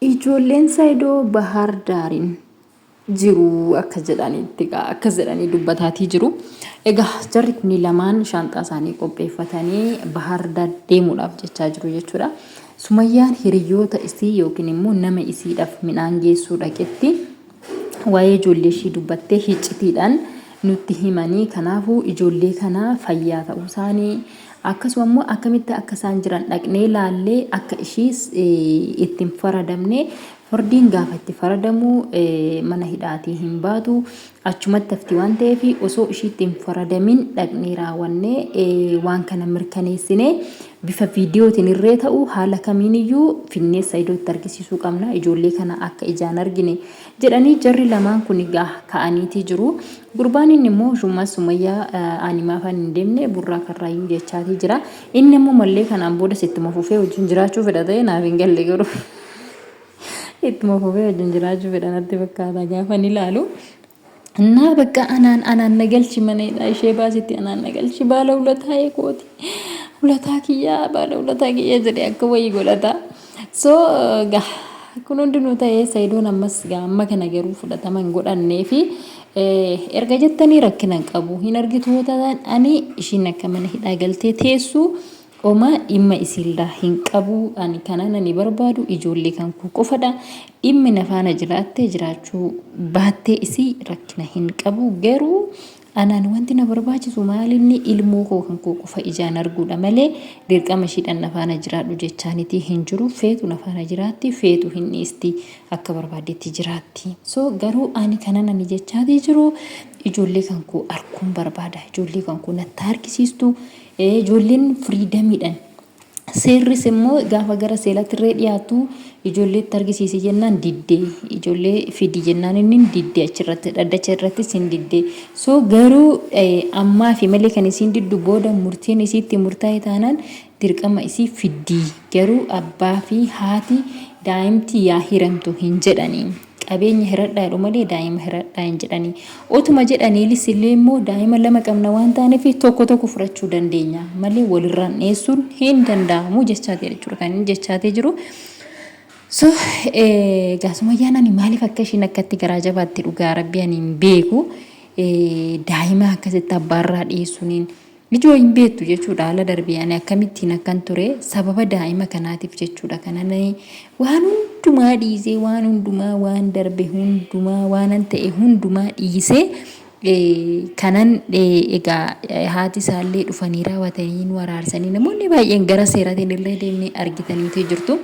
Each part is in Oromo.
ijoolleen saayidoo bahar daariin jiru akka jedhanii dubbataatii jiru. Egaa jarri kun lamaan shaanxaa isaanii qopheeffatanii bahar daar deemuudhaaf jechaa jiru jechuudha. Sumayyaan hiriyoota isii yookiin immoo nama isiidhaaf midhaan geessuu dhaqetti waa'ee ijoollee ishii dubbattee hiccitiidhaan nutti himanii kanaafuu ijoollee kana fayyaa ta'uu isaanii akkasuma immoo akkamitti akka isaan jiran dhaqnee laallee akka ishiis ittiin faradamne fardiin gaafa itti faradamu mana hidhaatii hin baatu achumatti hafti waan ta'eef osoo ishii ittiin faradamin dhaqnee raawwannee waan kana mirkaneessine bifa viidiyootiin irree ta'u haala kamiiniyyuu finnee saayidootti argisiisuu qabna ijoollee kana akka ijaan argine jedhanii jarri lamaan kun ka'aniitii jiru. Gurbaan inni immoo shummas Sumayyaa animaa fan hin deemne burraa karraayyuu jechaatii jira. Inni immoo mallee kanaan booda sittuma fufee wajjin jiraachuu fedha ta'e naaf hin galle garuu ittuma fufee wajjin jiraachuu fedha natti fakkaata gaafa ni ilaalu. Naa bakka anaan nagalchi mana ishee baasitti anaan nagalchi baala ulataa eekooti. Ulataa kiyyaa baala ulataa kiyyaa jedhee akka wayii godhata. So kun hundinuu ta'ee saayidoon ammas amma kana garuu fudhatama hin godhannee fi erga jettanii rakkina qabu hin argitu yoo ta'an ani ishiin akka mana hidhaa galtee teessu oma dhimma isiillee hin qabu ani kanan ani barbaadu ijoollee kan kuu qofadha dhimmi nafaana jiraattee jiraachuu baattee isii rakkina hin qabu garuu anaan wanti na barbaachisu maalinni ilmoo koo kan koo qofa ijaan arguudha malee dirqama ishiidhaan nafaana jiraadhu jechaanitii hin jiru feetu nafaana jiraatti feetu hin dhiisti akka barbaadetti jiraatti. So garuu ani kanan ani jechaatii jiru ijoollee kan koo arguun barbaada ijoollee kan koo natti argisiistu ijoolleen firiidamiidhaan seerris immoo gaafa gara seelatti irree dhiyaatu ijoolleetti argisiisi jennaan diddee ijoollee fidi jennaan inni diddee achirratti dhaddacha irratti sin diddee so garuu ammaa fi malee kan isin diddu booda murtiin isiitti murtaa'e taanaan dirqama isii fiddii garuu abbaa fi haati daa'imti yaa hiramtu hin jedhanii qabeenya hiradhaa malee daa'ima hiradhaa hin jedhanii otuma jedhaniilis illee immoo daa'ima lama qabna waan taaneef tokko furachuu dandeenya malee walirraan dhiyeessuun hin danda'amu jechaatee jechuudha kan inni jechaatee jiru. So Sumayyaan ani maaliif akka ishiin akkatti garaa jabaatti dhugaa rabbi ani hin beeku daa'ima akkasitti abbaarraa dhiyeessuuniin ijoo hin beektu jechuudha haala darbee ani akkamittiin akkan ture sababa daa'ima kanaatiif jechuudha kanan waan hundumaa dhiisee waan hundumaa waan darbe hundumaa waan ta'e hundumaa dhiisee kanan egaa haati isaallee dhufanii raawwatanii nu waraarsanii namoonni baay'een gara seeraatiin illee deemnee argitaniitii jirtu.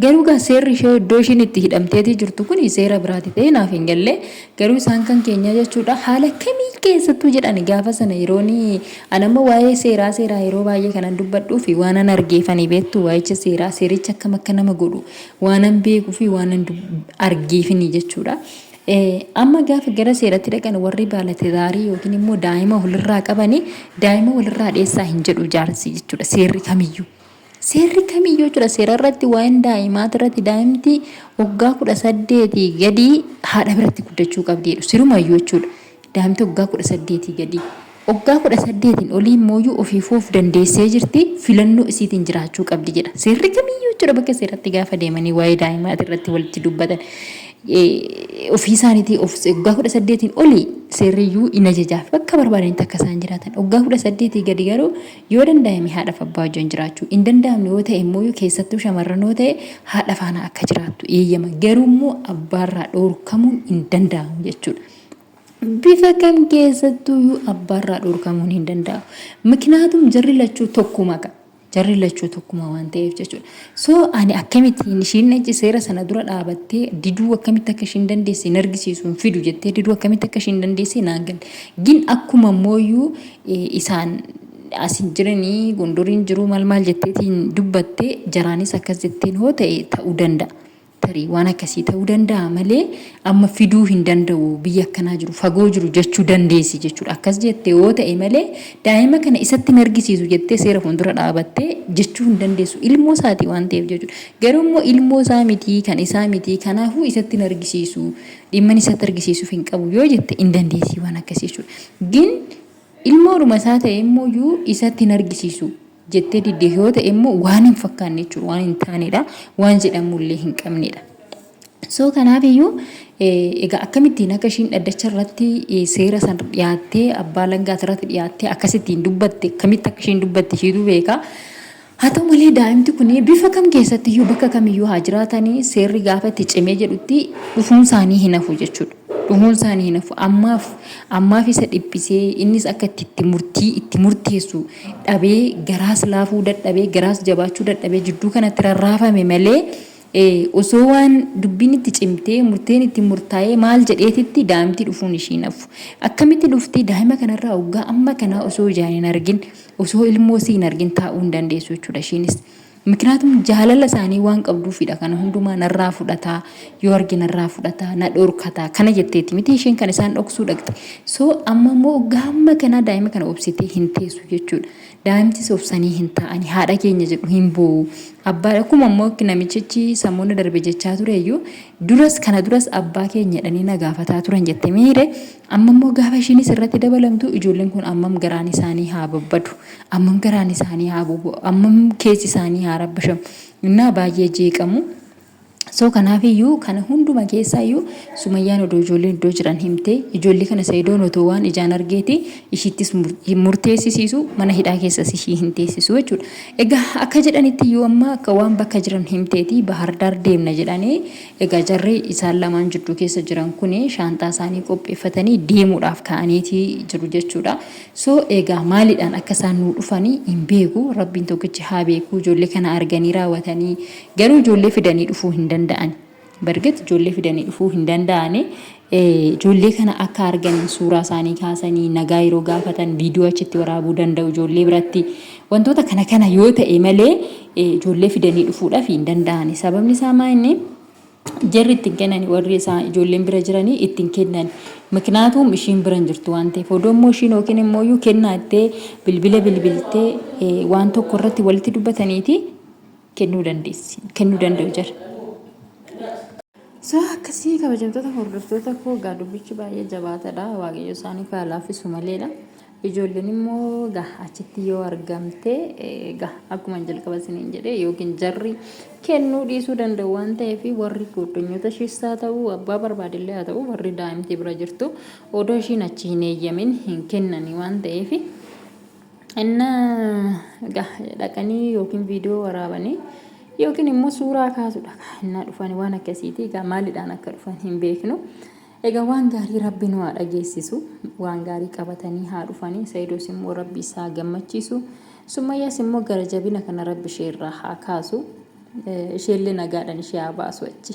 Garuu seerri ishee iddoo ishiin itti hidhamteetii jirtu kun seera biraati ta'e naaf hin galle garuu isaan kan keenya jechuudha haala kamii keessattuu jedhani gaafa sana yerooni anamma waa'ee seeraa yeroo baay'ee kanan dubbadhuu fi waanan argeefanii beektu waa'icha seericha akkam akka nama godhu waanan beekuu fi waanan argeefini jechuudha. Amma gaafa gara seeratti dhaqan warri baalatedaarii yookiin immoo daa'ima walirraa qabanii daa'ima walirraa dheessaa hin jedhu jaarsi jechuudha seerri kamiyyuu. Seerri kamiyyuu jira seera irratti waan daa'imaati irratti daa'imti waggaa 18 gadi haadha biratti guddachuu qabdi jedhu sirumayyuu jechuudha. Daa'imti waggaa 18 gadi waggaa 18 olii immoo ofiifuuf dandeessee jirti filannoo isiitiin jiraachuu qabdi jedha. Seerri kamiyyuu jira bakka seeratti gaafa deemanii waa'ee daa'imaati irratti walitti dubbatan. Ofii isaaniitii waggaa 18 olii seerriyyuu hin ajajaaf bakka barbaadanitti akka isaan jiraatan waggaa 18 gadi garuu yoo danda'ame haadha fi abbaa wajjin jiraachuu hin danda'amne yoo ta'e immoo keessattuu shamarran yoo ta'e haadha faana akka jiraattu eeyyama garuu immoo abbaarraa dhoorkamuun hin danda'amu jechuudha. Bifa kam keessattuu abbaarraa dhoorkamuun hin danda'amu. Miknaatum jarri lachuu tokkuma qaba. Jarri lachuu tokkuma waan ta'eef jechuudha. So ani akkamittiin ishiin neci seera sana dura dhaabattee diduu akkamitti akka ishiin dandeesse hin argisiisu hin fidu jettee diduu akkamitti akka ishiin dandeesse naan galle. Gin akkuma mooyyuu isaan asin jiranii gondoriin jiru maal jetteetiin dubbattee jaraanis akkas jetteen hoo ta'e ta'uu danda'a. Tarii waan akkasii ta'uu danda'a malee amma fiduu hin danda'u biyya akkanaa jiru fagoo jiru jechuu dandeessi jechuudha. Akkas jettee yoo ta'e malee daa'ima kana isatti hin argisiisu jettee seera fuuldura dhaabattee jechuu hin dandeessu ilmoo isaati waan ta'eef jechuudha. Garuu immoo ilmoo isaa miti kan isaa miti kanaafuu isatti hin argisiisu dhimma isatti argisiisuuf hin qabu yoo jette hin dandeessi waan akkasii jechuudha. Gin ilmoodhuma isaa ta'e immoo isatti hin argisiisu jettee diddee yoo ta'e immoo waan hin fakkaanne jechuudha waan hin taanedha waan jedhamullee hin qabnedha. So kanaaf iyyuu egaa akkamittiin akka ishiin dhaddacha irratti seera san dhiyaattee abbaa langaa irratti dhiyaattee akkasittiin dubbatte akkamitti akka ishiin dubbatte ishiitu beeka. Haa ta'u malee daa'imti kun bifa kam keessatti iyyuu bakka kamiyyuu haa jiraatanii seerri gaafa itti cimee jedhutti dhufuun isaanii hin hafu jechuudha. Dhufuun isaanii hin hafu ammaaf isa dhiphisee innis akka itti murteessu dhabee garaas laafuu dadhabee garaas jabaachuu dadhabee jidduu kanatti rarraafame malee osoo waan dubbiin itti cimtee murteen itti murtaa'ee maal jedheetitti daa'imti dhufuun ishiin hafu. Akkamitti dhuftee daa'ima kanarraa waggaa amma kanaa osoo ijaan hin argin osoo ilmoo isii hin argin taa'uu hin dandeessu jechuudha ishiinis. Miknaatum jaalala isaanii waan qabduufidha kana hundumaa narraa fudhataa yoo arge narraa fudhataa na dhorkataa kana jetteeti miti isheen kan isaan dhoksuu dhaqxe. So amma immoo gaamma kana daa'ima kana obsitee hin teessu jechuudha. Daa'imtis obsanii hin taa'anii haadha keenya jedhu hin boo'u. Abbaa akkuma immoo namichichi sammuun darbe jechaa ture iyyuu duras abbaa keenya jedhanii na gaafataa turan jette miire amma immoo gaafa ishiinis irratti dabalamtu ijoolleen kun ammam garaan isaanii haa babbadu ammam garaan isaanii haa bobu ammam keessi isaanii haa rabbashamu innaa baay'ee jeeqamu. So kanaaf iyyuu kana hunduma keessaa iyyuu Sumayyaan odoo ijoolleen iddoo jiran himtee ijoollee kana Sa'idoon otoo waan ijaan argeeti ishiittis murteessisiisu mana hidhaa keessas ishii hin teessisu jechuudha. Egaa akka jedhanitti iyyuu amma akka waan bakka jiran himteeti Bahardaar deemna jedhanii egaa jarri isaan lamaan jidduu keessa jiran kun shaanxaa isaanii qopheeffatanii deemuudhaaf ka'aniiti jiru jechuudha. So egaa maaliidhaan akka isaan nuu dhufanii hin beeku rabbiin tokkichi haa beeku ijoollee kana arganii raawwatanii garuu ijoollee fidanii dhufuu hin danda'an. Bargat ijoollee fidanii dhufuu hin danda'an. Ijoollee kana akka argan suuraa isaanii kaasanii nagaa yeroo gaafatan viidiyoo achitti waraabuu danda'u ijoollee biratti. Wantoota kana yoo ta'e malee ijoollee fidanii dhufuudhaaf hin danda'an. Sababni isaa maali? Jarri ittiin kennan warri isaa ijoolleen bira jiranii ittiin kennan. Miknaatum ishiin biran jirtu waan ta'eef odoo immoo ishiin yookiin immoo iyyuu kennaattee bilbila bilbiltee waan tokko irratti walitti dubbataniiti kennuu danda'u jira. So akkasii kabajamtoota hordoftoota koo gaa dubbichi baay'ee jabaatadha waaqayyo isaanii kaa laaffisu maleedha. Ijoolleen immoo gaa achitti yoo argamte gaa akkuma jalqaba isiniin jedhee yookiin jarri kennuu dhiisuu danda'u waan ta'eef warri godonyoota ishiis haa ta'u abbaa barbaadillee haa ta'u warri daa'imti bira jirtu odoo ishiin achi hin eeyyamin hin kennani waan ta'eef inna gaa dhaqanii yookiin viidiyoo waraabanii yookiin immoo suuraa kaasudha innaa dhufan waan akkasiiti egaa maaliidhaan akka dhufan hin beeknu. Egaa waan gaarii rabbi nu haa dhageessisu waan gaarii qabatanii haa dhufanii Sa'idoos immoo rabbi isaa gammachiisu Sumayyaas immoo gara jabina kana rabbi ishee irraa haa kaasu isheellee nagaadhaan ishee haa baasu achi.